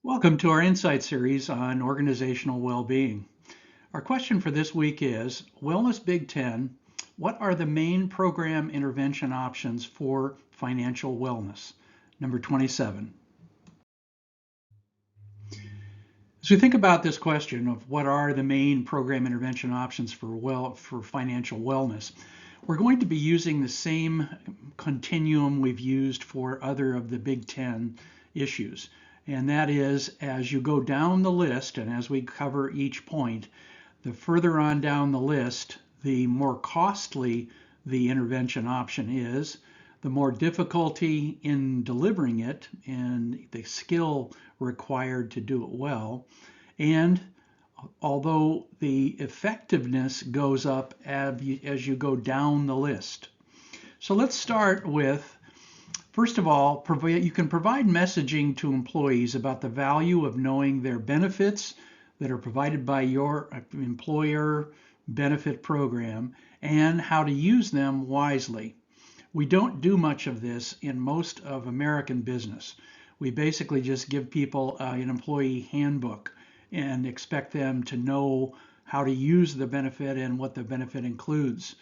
Welcome to our Insight series on organizational well-being. Our question for this week is, Wellness Big 10, what are the main program intervention options for financial wellness? Number 27. As we think about this question of what are the main program intervention options for financial wellness, we're going to be using the same continuum we've used for other of the Big 10 issues. And that is, as you go down the list and as we cover each point, the further on down the list, the more costly the intervention option is, the more difficulty in delivering it and the skill required to do it well. And although the effectiveness goes up as you go down the list. So let's start with, first of all, you can provide messaging to employees about the value of knowing their benefits that are provided by your employer benefit program and how to use them wisely. We don't do much of this in most of American business. We basically just give people an employee handbook and expect them to know how to use the benefit and what the benefit includes.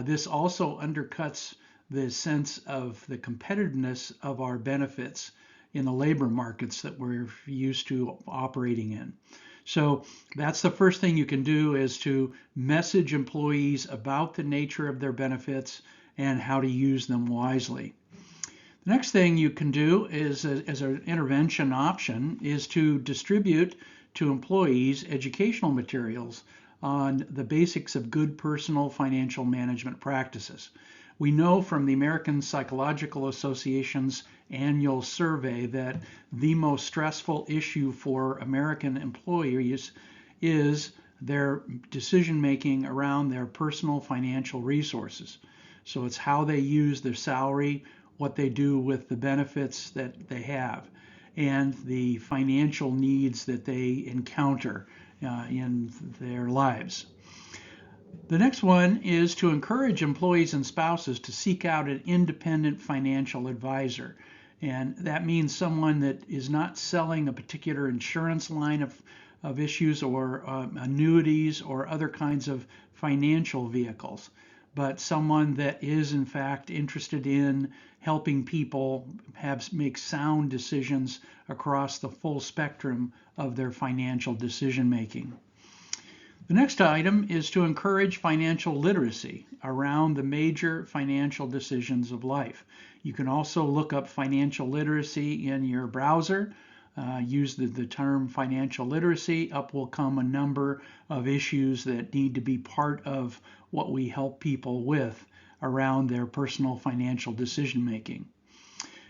This also undercuts the sense of the competitiveness of our benefits in the labor markets that we're used to operating in. So that's the first thing you can do, is to message employees about the nature of their benefits and how to use them wisely. The next thing you can do is, as an intervention option, is to distribute to employees educational materials on the basics of good personal financial management practices. We know from the American Psychological Association's annual survey that the most stressful issue for American employees is their decision making around their personal financial resources. So it's how they use their salary, what they do with the benefits that they have, and the financial needs that they encounter in their lives. The next one is to encourage employees and spouses to seek out an independent financial advisor. And that means someone that is not selling a particular insurance line of issues or annuities or other kinds of financial vehicles, but someone that is in fact interested in helping people make sound decisions across the full spectrum of their financial decision making. The next item is to encourage financial literacy around the major financial decisions of life. You can also look up financial literacy in your browser. Use the term financial literacy. Up will come a number of issues that need to be part of what we help people with around their personal financial decision making.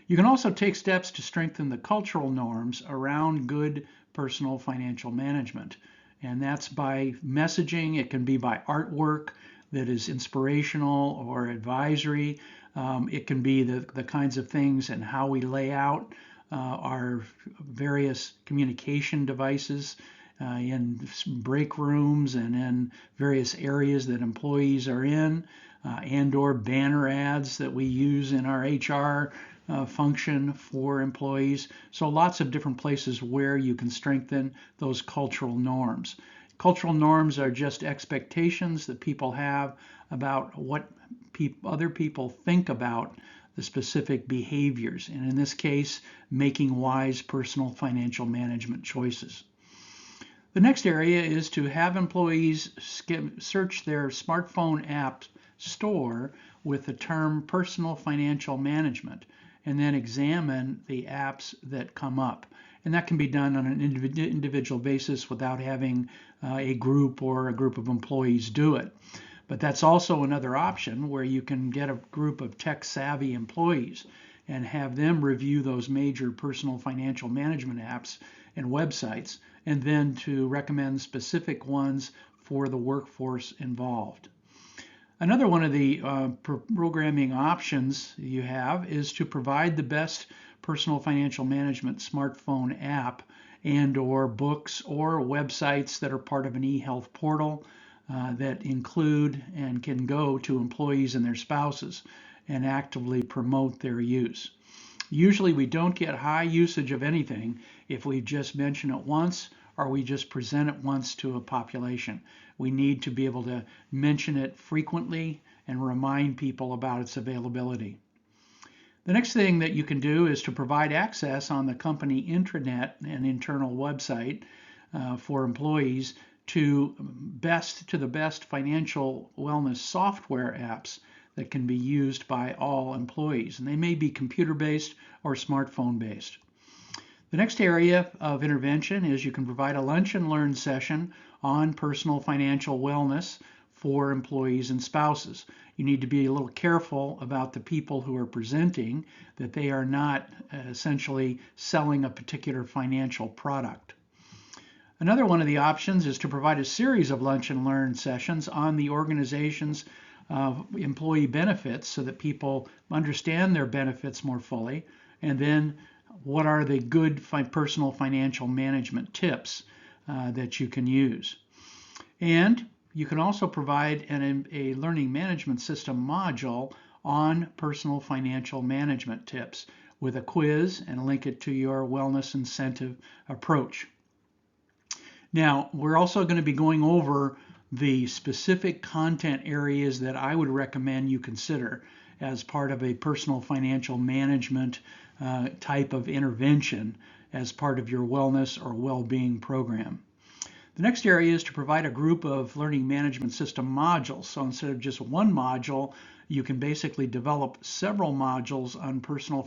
You can also take steps to strengthen the cultural norms around good personal financial management. And that's by messaging. It can be by artwork that is inspirational or advisory. It can be the kinds of things and how we lay out our various communication devices in break rooms and in various areas that employees are in, and or banner ads that we use in our HR function for employees. So lots of different places where you can strengthen those cultural norms. Cultural norms are just expectations that people have about what other people think about the specific behaviors, and in this case, making wise personal financial management choices. The next area is to have employees search their smartphone app store with the term personal financial management, and then examine the apps that come up. And that can be done on an individual basis without having a group of employees do it. But that's also another option where you can get a group of tech-savvy employees and have them review those major personal financial management apps and websites, and then to recommend specific ones for the workforce involved. Another one of the programming options you have is to provide the best personal financial management smartphone app and or books or websites that are part of an e-health portal that include and can go to employees and their spouses and actively promote their use. Usually we don't get high usage of anything if we just mention it once or we just present it once to a population. We need to be able to mention it frequently and remind people about its availability. The next thing that you can do is to provide access on the company intranet and internal website for employees to the best financial wellness software apps that can be used by all employees. And they may be computer-based or smartphone-based. The next area of intervention is you can provide a lunch and learn session on personal financial wellness for employees and spouses. You need to be a little careful about the people who are presenting, that they are not essentially selling a particular financial product. Another one of the options is to provide a series of lunch and learn sessions on the organization's employee benefits so that people understand their benefits more fully, and then what are the good personal financial management tips that you can use. And you can also provide a learning management system module on personal financial management tips with a quiz and link it to your wellness incentive approach. Now, we're also going to be going over the specific content areas that I would recommend you consider as part of a personal financial management type of intervention as part of your wellness or well-being program. The next area is to provide a group of learning management system modules. So instead of just one module, you can basically develop several modules on personal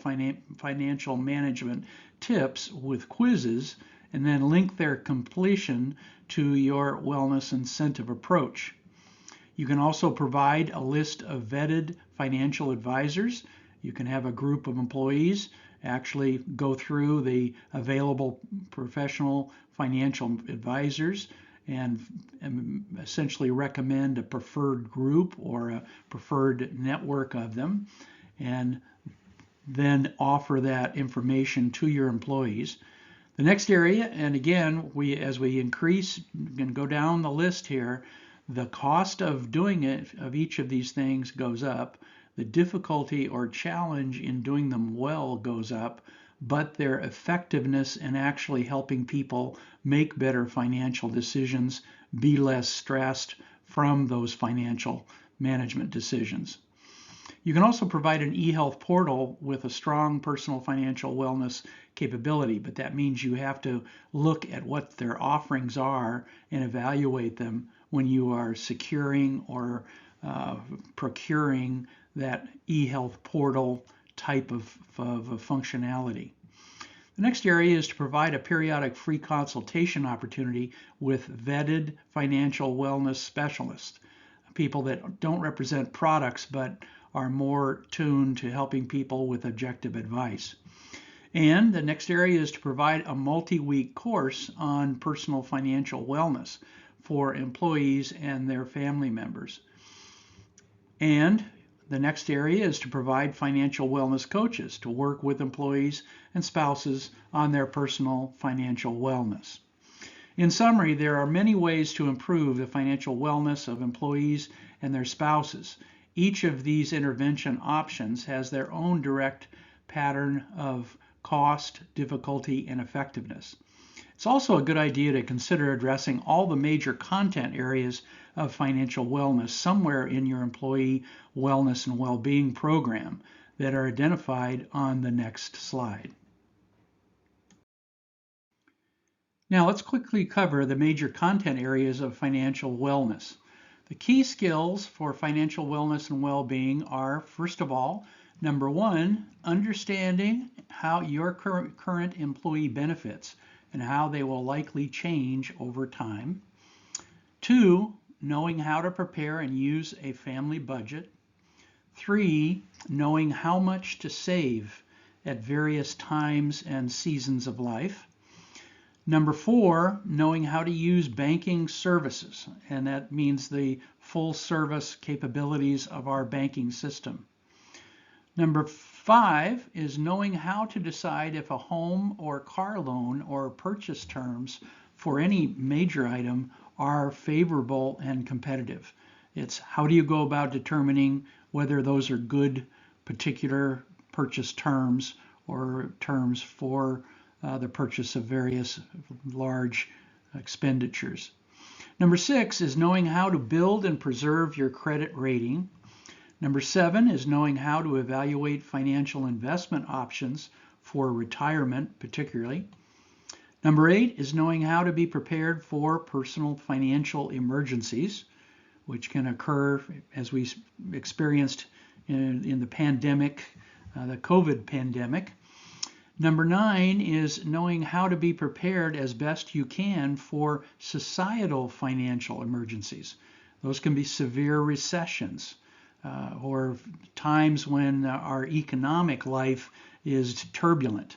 financial management tips with quizzes and then link their completion to your wellness incentive approach. You can also provide a list of vetted financial advisors. You can have a group of employees actually go through the available professional financial advisors and essentially recommend a preferred group or a preferred network of them, and then offer that information to your employees. The next area, and again, as we increase and go down the list here, the cost of doing it, of each of these things, goes up. The difficulty or challenge in doing them well goes up, but their effectiveness in actually helping people make better financial decisions, be less stressed from those financial management decisions. You can also provide an e-health portal with a strong personal financial wellness capability, but that means you have to look at what their offerings are and evaluate them when you are securing or procuring that e-health portal type of functionality. The next area is to provide a periodic free consultation opportunity with vetted financial wellness specialists, people that don't represent products but are more tuned to helping people with objective advice. And the next area is to provide a multi-week course on personal financial wellness for employees and their family members. And the next area is to provide financial wellness coaches to work with employees and spouses on their personal financial wellness. In summary, there are many ways to improve the financial wellness of employees and their spouses. Each of these intervention options has their own direct pattern of cost, difficulty, and effectiveness. It's also a good idea to consider addressing all the major content areas of financial wellness somewhere in your employee wellness and well-being program that are identified on the next slide. Now let's quickly cover the major content areas of financial wellness. The key skills for financial wellness and well-being are, first of all, number one, understanding how your current employee benefits and how they will likely change over time. Two, knowing how to prepare and use a family budget. Three, knowing how much to save at various times and seasons of life. Number four, knowing how to use banking services, and that means the full service capabilities of our banking system. Number five is knowing how to decide if a home or car loan or purchase terms for any major item are favorable and competitive. It's how do you go about determining whether those are good particular purchase terms or terms for the purchase of various large expenditures. Number 6 is knowing how to build and preserve your credit rating. Number 7 is knowing how to evaluate financial investment options for retirement, particularly. Number 8 is knowing how to be prepared for personal financial emergencies, which can occur as we experienced in the pandemic, the COVID pandemic. Number 9 is knowing how to be prepared as best you can for societal financial emergencies. Those can be severe recessions or times when our economic life is turbulent.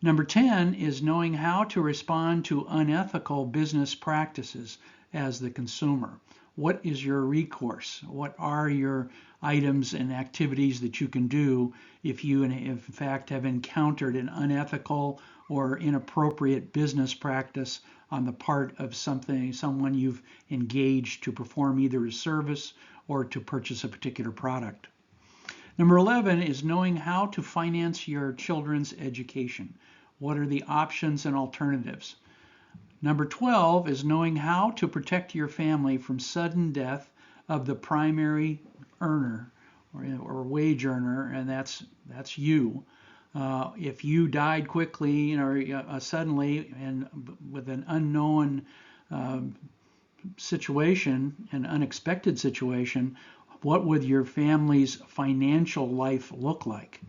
Number 10 is knowing how to respond to unethical business practices as the consumer. What is your recourse? What are your items and activities that you can do if you in fact have encountered an unethical or inappropriate business practice on the part of someone you've engaged to perform either a service or to purchase a particular product? Number 11 is knowing how to finance your children's education. What are the options and alternatives? Number 12 is knowing how to protect your family from sudden death of the primary earner or wage earner, and that's you. If you died quickly or suddenly and with an unknown situation, an unexpected situation, what would your family's financial life look like?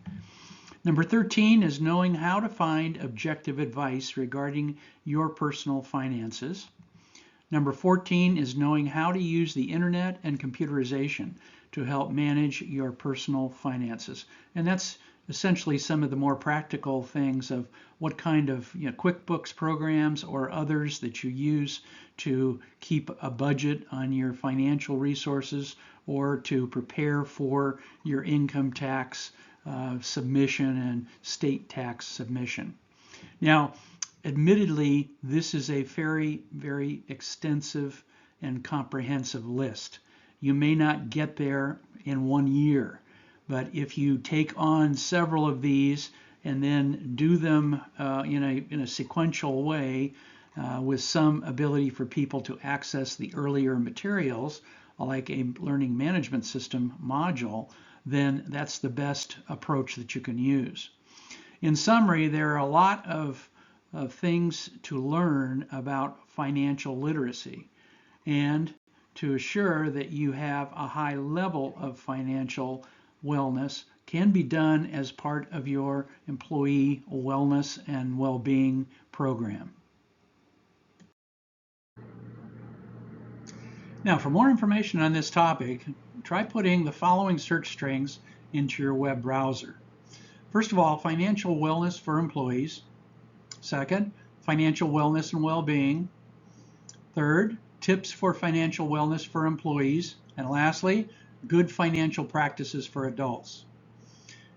Number 13 is knowing how to find objective advice regarding your personal finances. Number 14 is knowing how to use the internet and computerization to help manage your personal finances. And that's essentially some of the more practical things of what kind of QuickBooks programs or others that you use to keep a budget on your financial resources or to prepare for your income tax submission and state tax submission. Now, admittedly, this is a very, very extensive and comprehensive list. You may not get there in 1 year, but if you take on several of these and then do them in a sequential way with some ability for people to access the earlier materials, like a learning management system module, then that's the best approach that you can use. In summary, there are a lot of things to learn about financial literacy, and to assure that you have a high level of financial wellness can be done as part of your employee wellness and well-being program. Now, for more information on this topic, try putting the following search strings into your web browser. First of all, financial wellness for employees. Second, financial wellness and well-being. Third, tips for financial wellness for employees. And lastly, good financial practices for adults.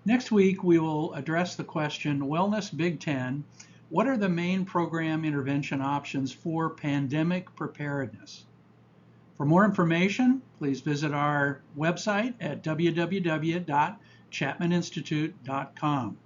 Next week, we will address the question, Wellness Big 10, what are the main program intervention options for pandemic preparedness? For more information, please visit our website at www.chapmaninstitute.com.